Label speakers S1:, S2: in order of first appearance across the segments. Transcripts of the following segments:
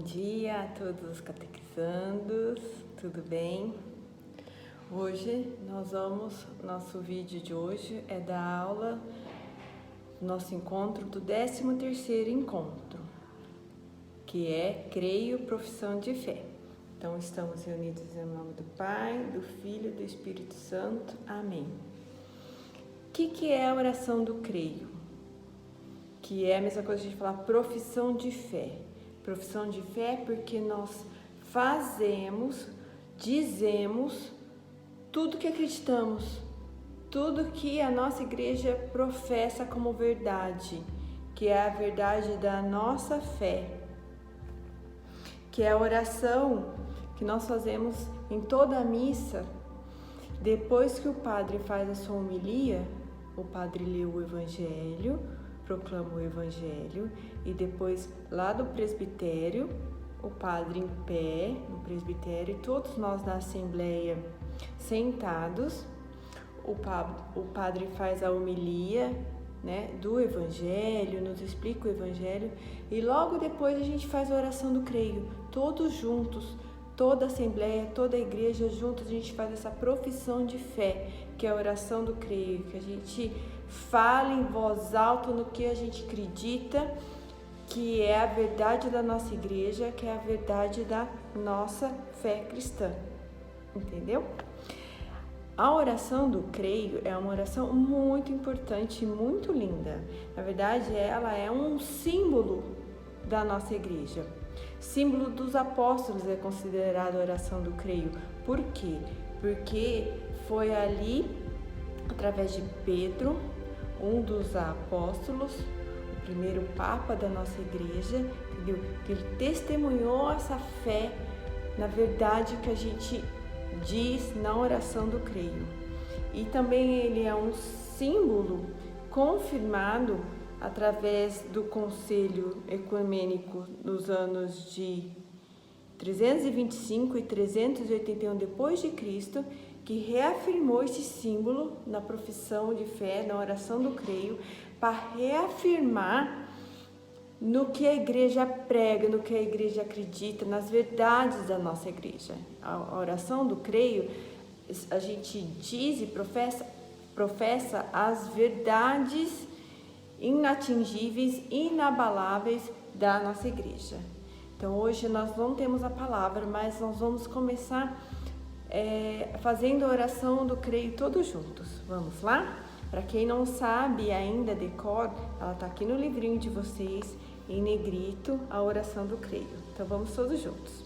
S1: dia a todos os catequizandos, tudo bem? Hoje nosso vídeo de hoje é da aula, nosso encontro do 13º encontro, que é Creio, Profissão de Fé. Então estamos reunidos em nome do Pai, do Filho e do Espírito Santo. Amém. O que é a oração do Creio? Que é a mesma coisa de a gente falar profissão de fé. Profissão de fé porque nós dizemos tudo que acreditamos, tudo que a nossa igreja professa como verdade, que é a verdade da nossa fé, que é a oração que nós fazemos em toda a missa. Depois que o padre faz a sua homilia, o padre lê o evangelho, proclama o evangelho, e depois lá do presbitério, o padre em pé no presbitério, todos nós na assembleia sentados, o padre faz a homilia, do evangelho, nos explica o evangelho, e logo depois a gente faz a oração do creio, todos juntos, toda a assembleia, toda a igreja juntos, a gente faz essa profissão de fé, que é a oração do creio, que a gente fala em voz alta no que a gente acredita, que é a verdade da nossa igreja, que é a verdade da nossa fé cristã. Entendeu? A oração do creio é uma oração muito importante e muito linda. Na verdade, ela é um símbolo da nossa igreja. Símbolo dos apóstolos é considerada a oração do creio. Por quê? Porque foi ali, através de Pedro, um dos apóstolos, o primeiro papa da nossa igreja, entendeu? Que ele testemunhou essa fé na verdade que a gente diz na oração do creio. E também ele é um símbolo confirmado através do Concílio Ecumênico nos anos de 325 e 381 depois de Cristo, que reafirmou esse símbolo na profissão de fé, na oração do creio, para reafirmar no que a igreja prega, no que a igreja acredita, nas verdades da nossa igreja. A oração do creio, a gente diz e professa as verdades inatingíveis, inabaláveis da nossa igreja. Então hoje nós não temos a palavra, mas nós vamos começar fazendo a oração do creio todos juntos. Vamos lá? Para quem não sabe ainda decor, ela está aqui no livrinho de vocês, em negrito, a oração do creio. Então vamos todos juntos.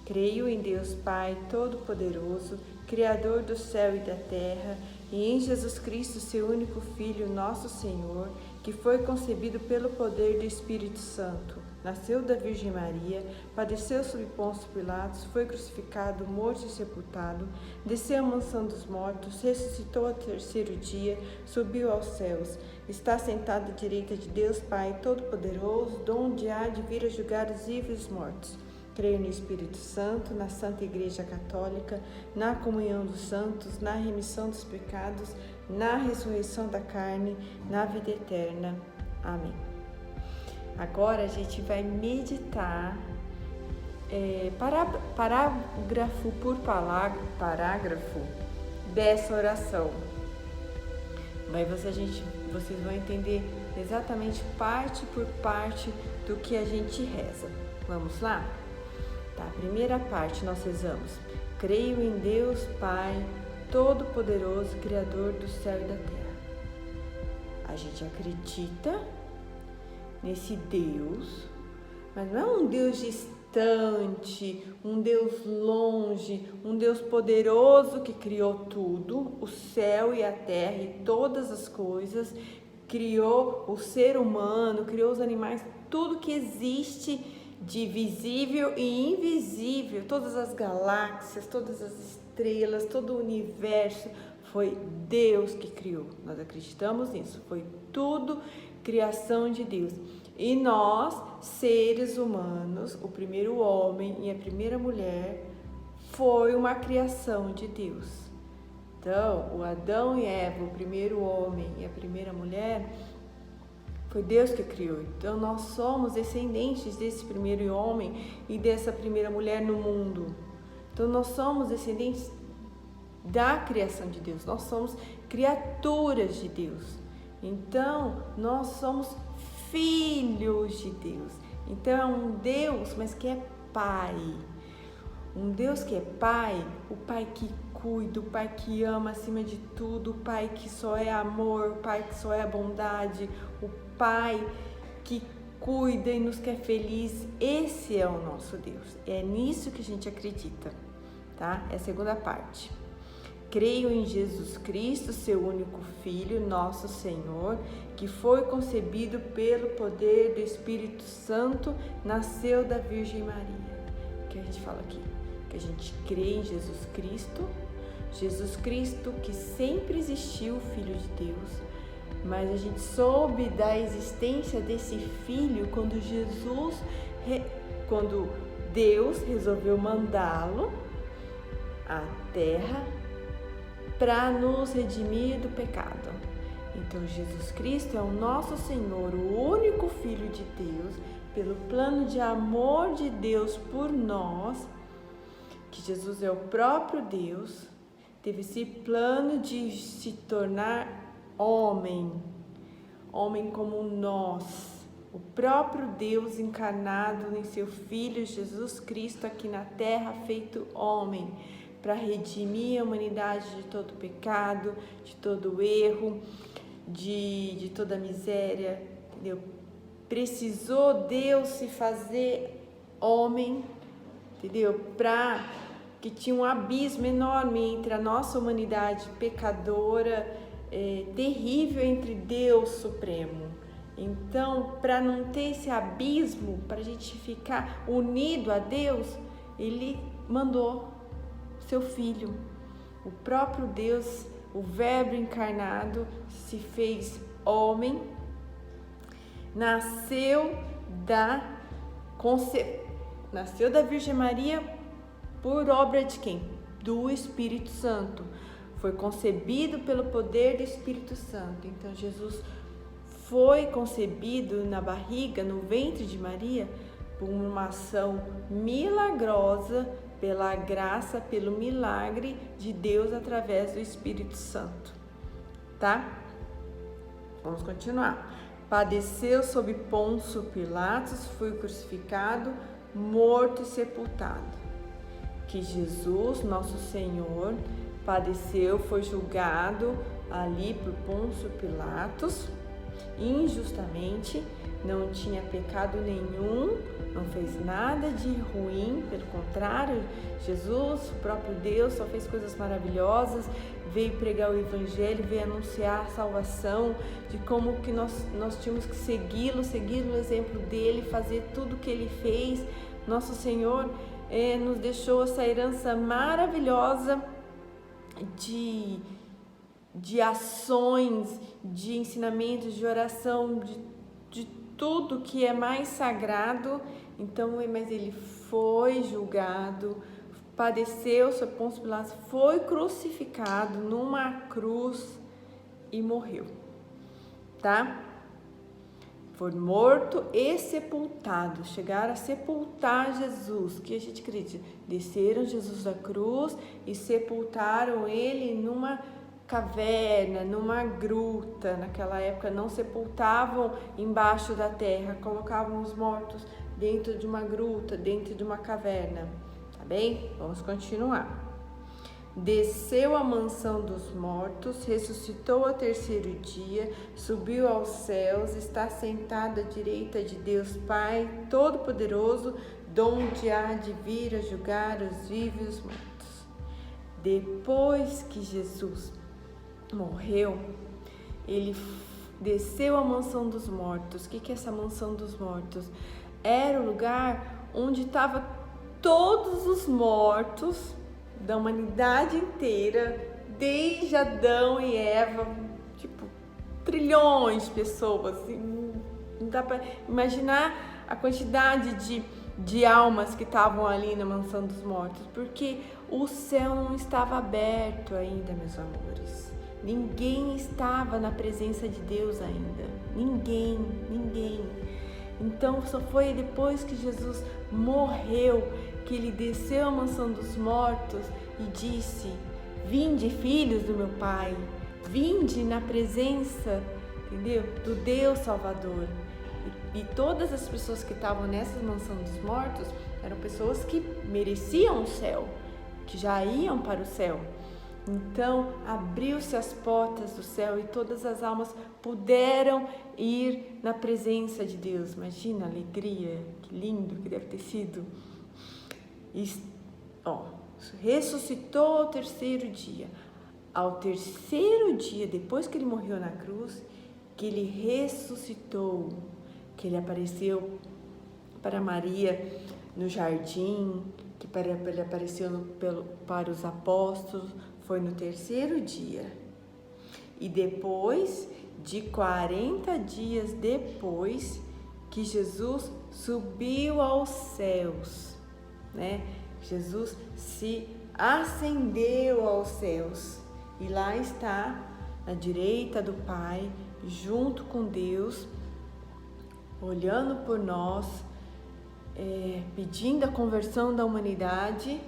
S1: Creio em Deus Pai Todo-Poderoso, Criador do céu e da terra, e em Jesus Cristo, seu único Filho, nosso Senhor, que foi concebido pelo poder do Espírito Santo, nasceu da Virgem Maria, padeceu sob Pôncio Pilatos, foi crucificado, morto e sepultado, desceu à mansão dos mortos, ressuscitou ao terceiro dia, subiu aos céus, está sentado à direita de Deus Pai Todo-Poderoso, donde há de vir a julgar os vivos e os mortos. Creio no Espírito Santo, na Santa Igreja Católica, na comunhão dos santos, na remissão dos pecados, na ressurreição da carne, na vida eterna. Amém. Agora a gente vai meditar parágrafo por parágrafo dessa oração. Mas vocês vão entender exatamente parte por parte do que a gente reza. Vamos lá? Tá, primeira parte nós rezamos. Creio em Deus Pai Todo-Poderoso, Criador do céu e da terra. A gente acredita nesse Deus, mas não é um Deus distante, um Deus longe, um Deus poderoso que criou tudo, o céu e a terra e todas as coisas, criou o ser humano, criou os animais, tudo que existe de visível e invisível, todas as galáxias, todas as estrelas, todo o universo, foi Deus que criou. Nós acreditamos nisso, foi tudo criação de Deus. E nós, seres humanos, o primeiro homem e a primeira mulher, foi uma criação de Deus. Então, o Adão e Eva, o primeiro homem e a primeira mulher, Foi Deus que criou. Então nós somos descendentes desse primeiro homem e dessa primeira mulher no mundo. Então nós somos descendentes da criação de Deus. Nós somos criaturas de Deus. Então nós somos filhos de Deus. Então é um Deus, mas que é Pai. Um Deus que é Pai, o Pai que cuida, o Pai que ama acima de tudo, o Pai que só é amor, o Pai que só é bondade, o Pai que cuida e nos quer feliz. Esse é o nosso Deus. É nisso que a gente acredita, tá? É a segunda parte. Creio em Jesus Cristo, seu único Filho, nosso Senhor, que foi concebido pelo poder do Espírito Santo, nasceu da Virgem Maria. O que a gente fala aqui? Que a gente crê em Jesus Cristo que sempre existiu, Filho de Deus, mas a gente soube da existência desse Filho quando Deus resolveu mandá-lo à Terra para nos redimir do pecado. Então Jesus Cristo é o nosso Senhor, o único Filho de Deus, pelo plano de amor de Deus por nós, que Jesus é o próprio Deus, teve esse plano de se tornar homem como nós, o próprio Deus encarnado em seu Filho Jesus Cristo aqui na terra, feito homem, para redimir a humanidade de todo pecado, de todo erro, de toda miséria, entendeu? Precisou Deus se fazer homem, entendeu? Que tinha um abismo enorme entre a nossa humanidade pecadora, terrível, entre Deus Supremo. Então, para não ter esse abismo, para a gente ficar unido a Deus, Ele mandou seu Filho. O próprio Deus, o Verbo encarnado, se fez homem, nasceu da Virgem Maria por obra de quem? Do Espírito Santo. Foi concebido pelo poder do Espírito Santo. Então Jesus foi concebido na barriga, no ventre de Maria, por uma ação milagrosa, pela graça, pelo milagre de Deus através do Espírito Santo. Tá? Vamos continuar. Padeceu sob Pôncio Pilatos, foi crucificado, morto e sepultado. Que Jesus, nosso Senhor, padeceu, foi julgado ali por Pôncio Pilatos, injustamente, não tinha pecado nenhum, não fez nada de ruim, pelo contrário, Jesus, o próprio Deus, só fez coisas maravilhosas, veio pregar o Evangelho, veio anunciar a salvação, de como que nós tínhamos que segui-lo, seguir o exemplo dele, fazer tudo o que ele fez. Nosso Senhor nos deixou essa herança maravilhosa de ações, de ensinamentos, de oração, de tudo que é mais sagrado. Então, mas ele foi julgado, padeceu sob Pôncio Pilatos, foi crucificado numa cruz e morreu, tá? Foi morto e sepultado. Chegaram a sepultar Jesus, que a gente acredita. Desceram Jesus da cruz e sepultaram ele numa caverna, numa gruta. Naquela época não sepultavam embaixo da terra, colocavam os mortos dentro de uma gruta, dentro de uma caverna. Tá bem? Vamos continuar. Desceu à mansão dos mortos, ressuscitou ao terceiro dia, subiu aos céus, está sentado à direita de Deus Pai Todo-Poderoso, donde há de vir a julgar os vivos e os mortos. Depois que Jesus morreu, ele desceu à mansão dos mortos. O que é essa mansão dos mortos? Era o lugar onde estavam todos os mortos da humanidade inteira, desde Adão e Eva, tipo, trilhões de pessoas, assim, não dá para imaginar a quantidade de almas que estavam ali na mansão dos mortos, porque o céu não estava aberto ainda, meus amores. Ninguém estava na presença de Deus ainda. Ninguém. Então só foi depois que Jesus morreu que ele desceu à mansão dos mortos e disse: vinde, filhos do meu Pai, vinde na presença, entendeu? Do Deus Salvador. E todas as pessoas que estavam nessa mansão dos mortos eram pessoas que mereciam o céu, que já iam para o céu. Então abriu-se as portas do céu e todas as almas puderam ir na presença de Deus. Imagina a alegria, que lindo que deve ter sido. Ressuscitou ao terceiro dia. Ao terceiro dia, depois que ele morreu na cruz, que ele ressuscitou, que ele apareceu para Maria no jardim, que ele apareceu para os apóstolos, foi no terceiro dia. E depois de 40 dias depois que Jesus subiu aos céus, né? Jesus se ascendeu aos céus e lá está, à direita do Pai, junto com Deus, olhando por nós, pedindo a conversão da humanidade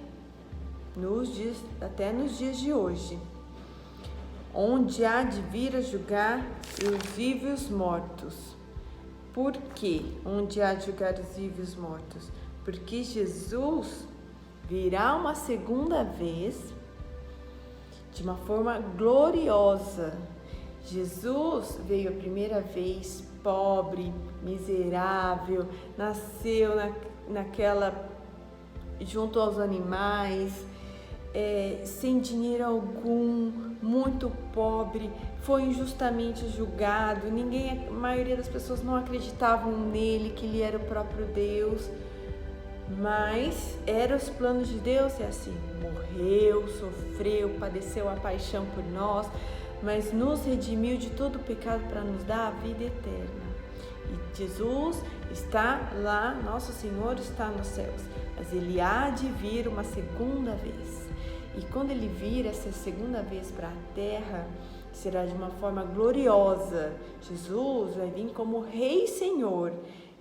S1: até nos dias de hoje, onde há de vir a julgar os vivos e os mortos. Por quê? Onde há de julgar os vivos e os mortos? Porque Jesus virá uma segunda vez de uma forma gloriosa. Jesus veio a primeira vez pobre, miserável, nasceu junto aos animais, sem dinheiro algum, muito pobre, foi injustamente julgado. A maioria das pessoas não acreditavam nele, que ele era o próprio Deus. Mas eram os planos de Deus, assim, morreu, sofreu, padeceu a paixão por nós, mas nos redimiu de todo o pecado para nos dar a vida eterna. E Jesus está lá, nosso Senhor está nos céus, mas ele há de vir uma segunda vez. E quando ele vir essa segunda vez para a terra, será de uma forma gloriosa. Jesus vai vir como Rei e Senhor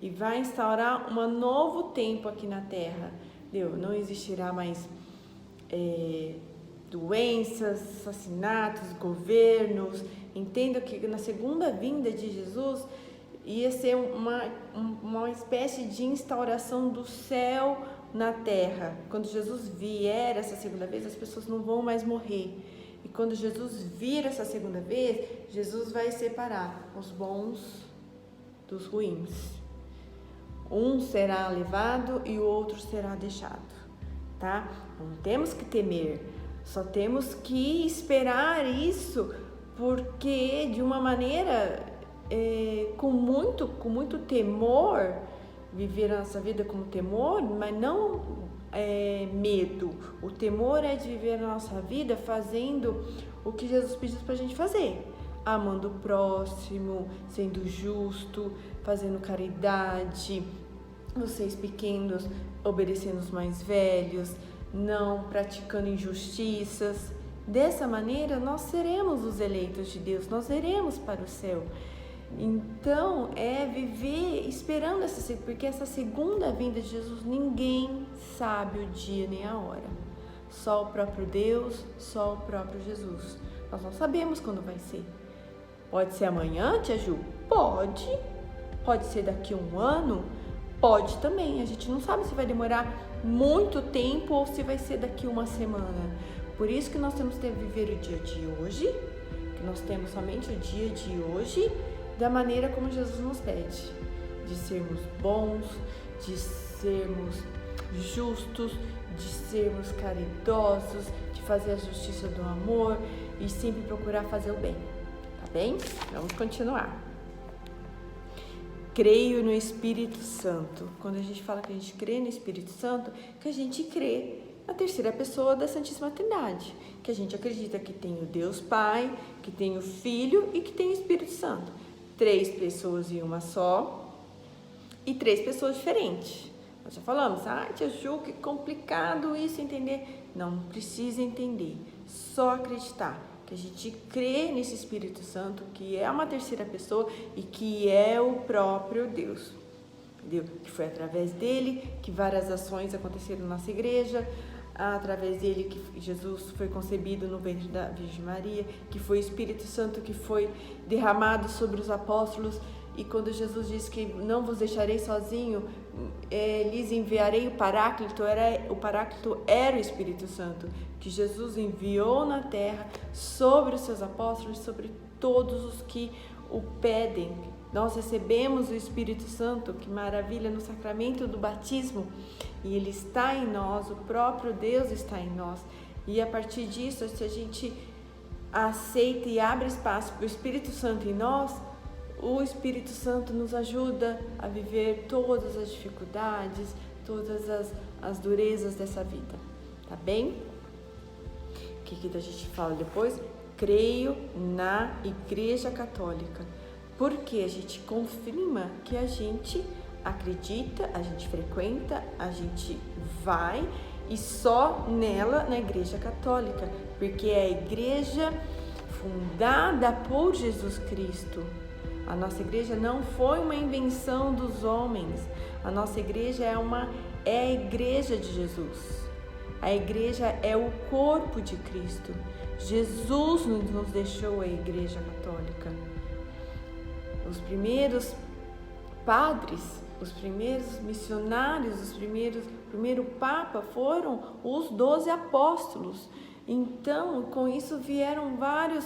S1: e vai instaurar um novo tempo aqui na terra. Não existirá mais doenças, assassinatos, governos. Entenda que na segunda vinda de Jesus ia ser uma espécie de instauração do céu na terra. Quando Jesus vier essa segunda vez, as pessoas não vão mais morrer. E quando Jesus vir essa segunda vez, Jesus vai separar os bons dos ruins. Um será levado e o outro será deixado, tá? Não temos que temer, só temos que esperar isso, porque de uma maneira com muito temor, viver a nossa vida com temor, mas não medo. O temor é de viver a nossa vida fazendo o que Jesus pediu para a gente fazer, amando o próximo, sendo justo, fazendo caridade, vocês pequenos obedecendo os mais velhos, não praticando injustiças. Dessa maneira nós seremos os eleitos de Deus, nós iremos para o céu. Então viver esperando porque essa segunda vinda de Jesus ninguém sabe o dia nem a hora, só o próprio Deus, só o próprio Jesus. Nós não sabemos quando vai ser. Pode ser amanhã, tia Ju? Pode ser daqui a um ano? Pode também. A gente não sabe se vai demorar muito tempo ou se vai ser daqui uma semana. Por isso que nós temos que viver o dia de hoje, que nós temos somente o dia de hoje, da maneira como Jesus nos pede, de sermos bons, de sermos justos, de sermos caridosos, de fazer a justiça do amor e sempre procurar fazer o bem, tá bem? Vamos continuar. Creio no Espírito Santo. Quando a gente fala que a gente crê no Espírito Santo, que a gente crê na terceira pessoa da Santíssima Trindade, que a gente acredita que tem o Deus Pai, que tem o Filho e que tem o Espírito Santo. 3 pessoas em uma só e 3 pessoas diferentes. Nós já falamos, tia Ju, que complicado isso entender. Não precisa entender, só acreditar. que a gente crê nesse Espírito Santo, que é uma terceira pessoa e que é o próprio Deus. Entendeu? Que foi através dele que várias ações aconteceram na nossa igreja, através dele que Jesus foi concebido no ventre da Virgem Maria, que foi o Espírito Santo que foi derramado sobre os apóstolos. E quando Jesus disse que não vos deixarei sozinho, lhes enviarei o Paráclito, o Paráclito era o Espírito Santo, que Jesus enviou na terra sobre os seus apóstolos, sobre todos os que o pedem. Nós recebemos o Espírito Santo, que maravilha, no sacramento do batismo, e ele está em nós, o próprio Deus está em nós. E a partir disso, se a gente aceita e abre espaço para o Espírito Santo em nós, o Espírito Santo nos ajuda a viver todas as dificuldades, todas as durezas dessa vida, tá bem? O que a gente fala depois? Creio na Igreja Católica, porque a gente confirma que a gente acredita, a gente frequenta, a gente vai e só nela, na Igreja Católica, porque é a igreja fundada por Jesus Cristo. A nossa igreja não foi uma invenção dos homens. A nossa igreja é a igreja de Jesus. A igreja é o corpo de Cristo. Jesus nos deixou a Igreja Católica. Os primeiros padres, os primeiros missionários, o primeiro Papa foram os 12 apóstolos. Então, com isso vieram vários,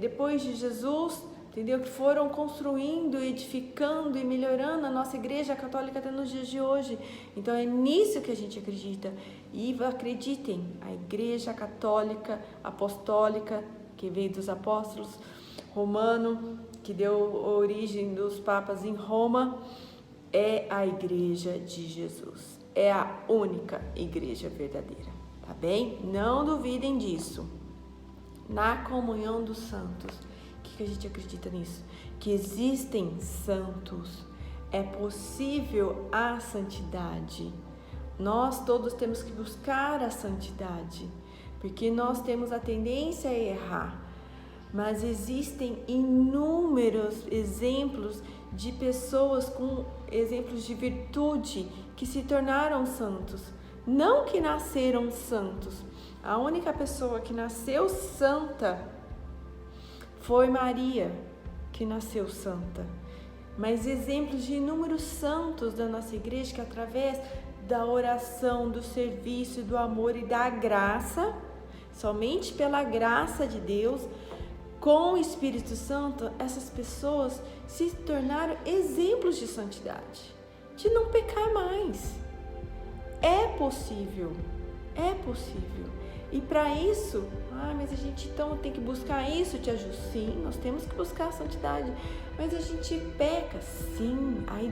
S1: depois de Jesus, entendeu? Que foram construindo, edificando e melhorando a nossa Igreja Católica até nos dias de hoje. Então é nisso que a gente acredita. E acreditem, a Igreja Católica Apostólica, que veio dos apóstolos, romano, que deu origem dos papas em Roma, é a Igreja de Jesus. É a única igreja verdadeira, tá bem? Não duvidem disso. Na comunhão dos santos, que a gente acredita nisso? Que existem santos, é possível a santidade. Nós todos temos que buscar a santidade, porque nós temos a tendência a errar, mas existem inúmeros exemplos de pessoas com exemplos de virtude que se tornaram santos, não que nasceram santos. A única pessoa que nasceu santa foi Maria, que nasceu santa. Mas exemplos de inúmeros santos da nossa igreja que através da oração, do serviço, do amor e da graça, somente pela graça de Deus, com o Espírito Santo, essas pessoas se tornaram exemplos de santidade, de não pecar mais. É possível, é possível. E para isso, mas a gente então tem que buscar isso, Tia Ju? Sim, nós temos que buscar a santidade, mas a gente peca, sim. Aí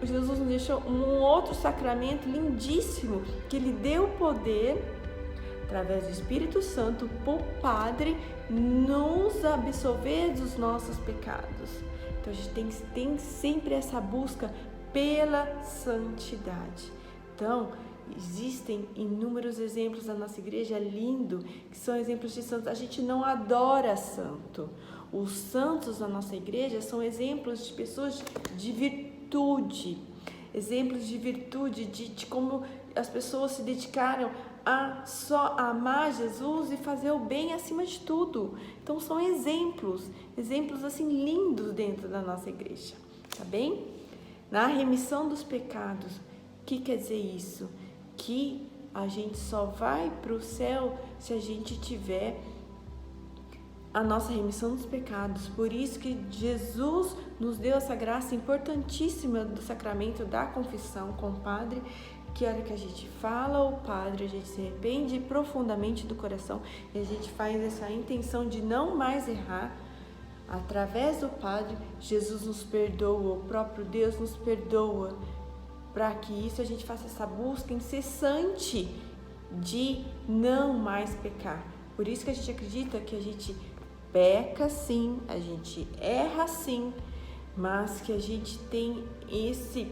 S1: Jesus nos deixou um outro sacramento lindíssimo, que Ele deu poder, através do Espírito Santo, para o Padre nos absolver dos nossos pecados. Então a gente tem sempre essa busca pela santidade. Então, existem inúmeros exemplos na nossa igreja, lindo, que são exemplos de santos. A gente não adora santo. Os santos da nossa igreja são exemplos de pessoas de virtude, exemplos de virtude, de como as pessoas se dedicaram a só amar Jesus e fazer o bem acima de tudo. Então são exemplos assim lindos dentro da nossa igreja, tá bem? Na remissão dos pecados, o que quer dizer isso? Que a gente só vai para o céu se a gente tiver a nossa remissão dos pecados. Por isso que Jesus nos deu essa graça importantíssima do sacramento da confissão com o Padre, que a hora que a gente fala o Padre, a gente se arrepende profundamente do coração e a gente faz essa intenção de não mais errar. Através do Padre, Jesus nos perdoa, o próprio Deus nos perdoa, para que isso a gente faça essa busca incessante de não mais pecar. Por isso que a gente acredita que a gente peca sim, a gente erra sim, mas que a gente tem esse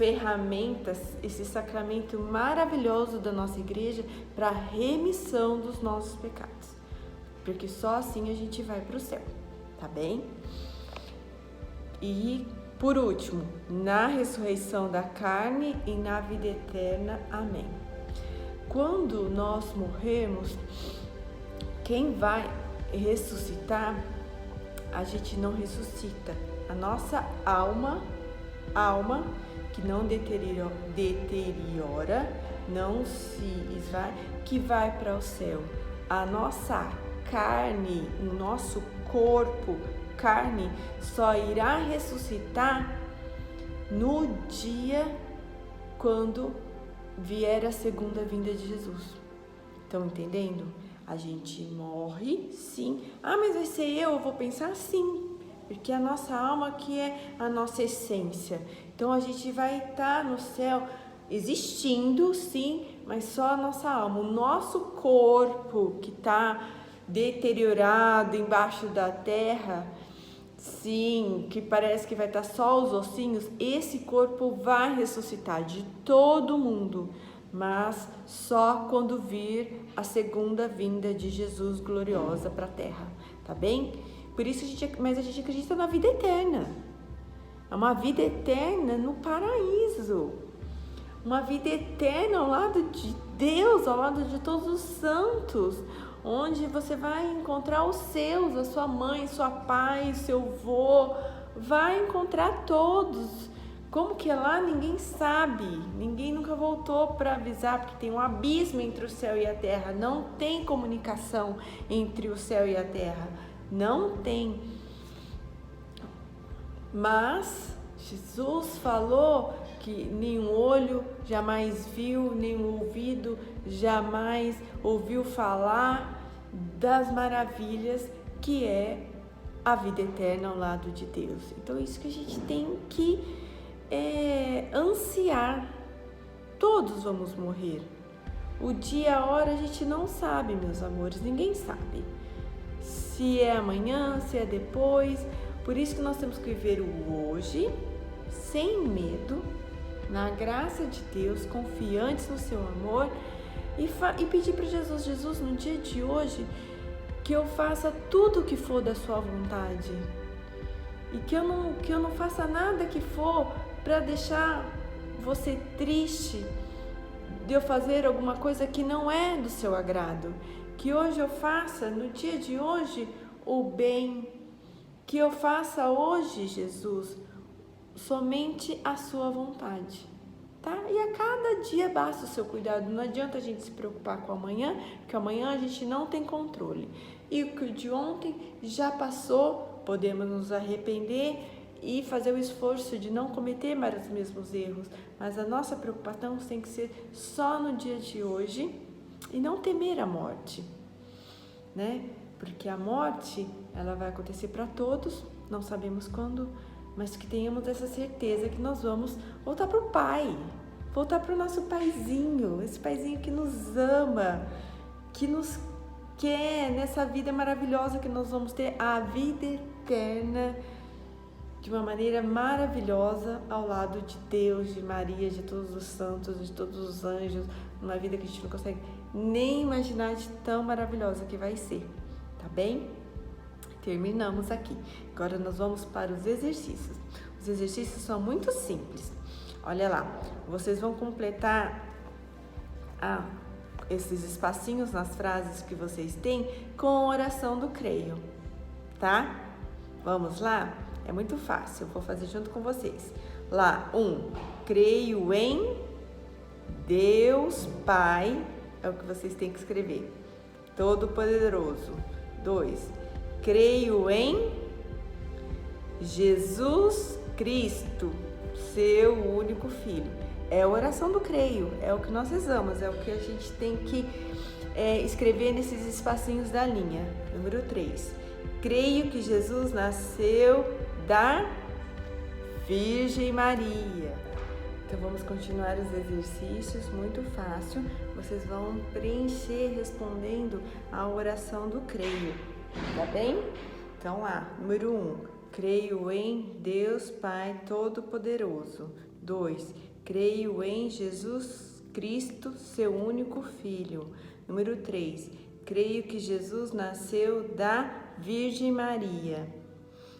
S1: ferramentas, esse sacramento maravilhoso da nossa igreja para a remissão dos nossos pecados. Porque só assim a gente vai para o céu, tá bem? E por último, na ressurreição da carne e na vida eterna. Amém. Quando nós morrermos, quem vai ressuscitar, a gente não ressuscita. A nossa alma que não deteriora, não se esvai, que vai para o céu. A nossa carne, o nosso corpo, carne, só irá ressuscitar no dia quando vier a segunda vinda de Jesus. Estão entendendo? A gente morre, sim. Ah, mas vai ser eu vou pensar sim. Porque a nossa alma que é a nossa essência. Então a gente vai estar no céu existindo, sim, mas só a nossa alma. O nosso corpo que está deteriorado embaixo da terra, sim, que parece que vai estar só os ossinhos, esse corpo vai ressuscitar de todo mundo, mas só quando vir a segunda vinda de Jesus gloriosa para a terra, tá bem? Por isso a gente acredita na vida eterna. É uma vida eterna no paraíso. Uma vida eterna ao lado de Deus, ao lado de todos os santos, onde você vai encontrar os seus, a sua mãe, seu pai, seu avô, vai encontrar todos. Como que é lá, ninguém sabe, ninguém nunca voltou para avisar, porque tem um abismo entre o céu e a terra, não tem comunicação entre o céu e a terra, não tem. Mas Jesus falou que nenhum olho jamais viu, nenhum ouvido jamais ouviu falar das maravilhas que é a vida eterna ao lado de Deus. Então é isso que a gente tem que ansiar. Todos vamos morrer. O dia, a hora a gente não sabe, meus amores, ninguém sabe. Se é amanhã, se é depois. Por isso que nós temos que viver o hoje, sem medo, na graça de Deus, confiantes no seu amor e pedir para Jesus, no dia de hoje, que eu faça tudo o que for da sua vontade e que eu não faça nada que for para deixar você triste, de eu fazer alguma coisa que não é do seu agrado, que hoje eu faça, no dia de hoje, o bem, que eu faça hoje, Jesus, somente a sua vontade, tá? E a cada dia basta o seu cuidado, não adianta a gente se preocupar com amanhã, porque amanhã a gente não tem controle. E o que de ontem já passou, podemos nos arrepender e fazer o esforço de não cometer mais os mesmos erros, mas a nossa preocupação tem que ser só no dia de hoje e não temer a morte, né? Porque a morte, ela vai acontecer para todos, não sabemos quando, mas que tenhamos essa certeza que nós vamos voltar para o Pai, voltar para o nosso paizinho, esse paizinho que nos ama, que nos quer nessa vida maravilhosa que nós vamos ter, a vida eterna, de uma maneira maravilhosa ao lado de Deus, de Maria, de todos os santos, de todos os anjos, uma vida que a gente não consegue nem imaginar de tão maravilhosa que vai ser, tá bem? Terminamos aqui. Agora nós vamos para os exercícios. Os exercícios são muito simples. Olha lá, vocês vão completar esses espacinhos nas frases que vocês têm com a oração do creio, tá? Vamos lá? É muito fácil, eu vou fazer junto com vocês. Lá, 1, creio em Deus Pai, é o que vocês têm que escrever, Todo-Poderoso. 2, creio em Jesus Cristo, seu único Filho. É a oração do creio, é o que nós rezamos, é o que a gente tem que escrever nesses espacinhos da linha. Número 3, creio que Jesus nasceu da Virgem Maria. Então vamos continuar os exercícios, muito fácil. Vocês vão preencher respondendo a oração do creio, tá bem? Então lá, número 1, creio em Deus Pai Todo-Poderoso. 2, creio em Jesus Cristo, seu único Filho. Número 3, creio que Jesus nasceu da Virgem Maria.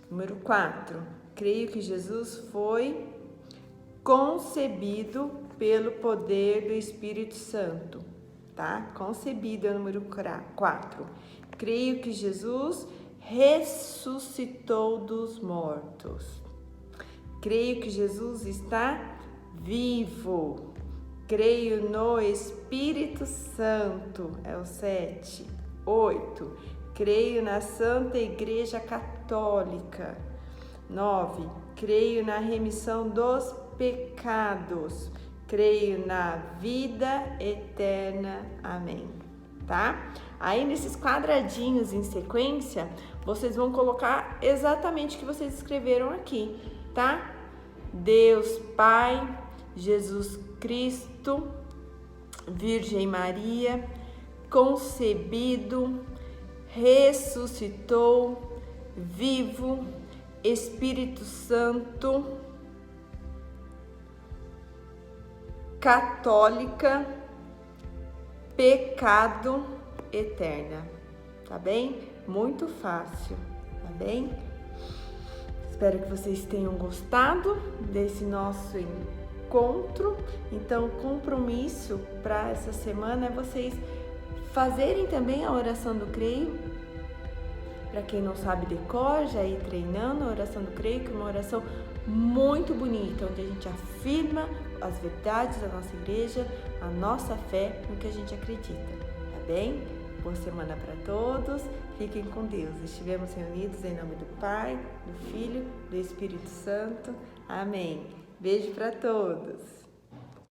S1: Número 4, creio que Jesus foi concebido pelo poder do Espírito Santo, tá? Concebido é o número 4. Creio que Jesus ressuscitou dos mortos. Creio que Jesus está vivo. Creio no Espírito Santo, é o 7. 8. Creio na Santa Igreja Católica. 9. Creio na remissão dos pecados. Creio na vida eterna. Amém. Tá? Aí nesses quadradinhos em sequência, vocês vão colocar exatamente o que vocês escreveram aqui, tá? Deus Pai, Jesus Cristo, Virgem Maria, concebido, ressuscitou, vivo, Espírito Santo, católica, pecado eterna, tá bem? Muito fácil, tá bem? Espero que vocês tenham gostado desse nosso encontro. Então, o compromisso para essa semana é vocês fazerem também a oração do creio. Para quem não sabe decor, já ir treinando a oração do creio, que é uma oração muito bonita, onde a gente afirma as verdades da nossa igreja, a nossa fé no que a gente acredita, tá bem? Boa semana para todos, fiquem com Deus. Estivemos reunidos em nome do Pai, do Filho, do Espírito Santo. Amém. Beijo para todos.